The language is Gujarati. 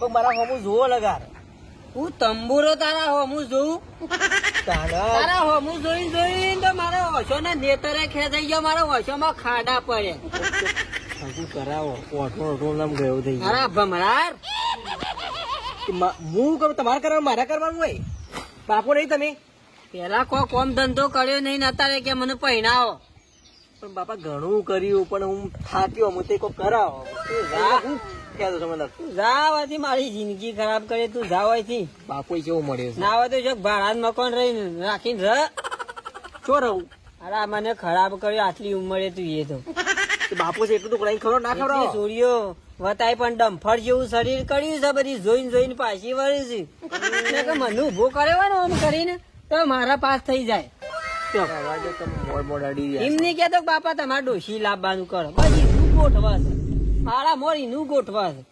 પણ મારા હોમું જોવો લગાર હું તંબુરો તારા હોમું જોઉં તારા હોમું જોઈને તો મારા ઓછો ના નેતરે ખેંચાઈ ગયો. મારા ઓછો માં ખાડા પડ્યા. શું કરાવો ઓઠો નામ ગયો થઈ ગયો. અરે ભમરાર હું કરું તમારે કરવા મારા કરવાનું હોય બાપો નહીં તમે પેલા કોઈ કોમ ધંધો કર્યો નહીં ને અત્યારે કે મને પહેણાવો. પણ બાપા ઘણું કર્યું પણ હું થાક્યો હું તે કોઈ કરાવો હું કહેતો તમે જાવાથી મારી જિંદગી ખરાબ કરે. તું જાવાથી બાપો કેવો મળ્યો છે ના હોય તો જો ભાડા મકાન રહીને રાખીને રહ. શું રહું અરે મને ખરાબ કર્યો આટલી ઉંમરે તું એ તો બાપુ છે એટલું તો કઈ ખરો ના ખરો સૂર્યો વતાય પણ ડમ્ફર જેવું શરીર કર્યું છે. બધી જોઈને પાછી વળી છે. મને ઉભો કર્યો ને આમ કરીને તો મારા પાસ થઈ જાય. એમ નહીં કેતો બાપા તમારે ડોશી લાવવાનું કરો. બધી નું ગોઠવા છે મારા મોરી નું ગોઠવા છે.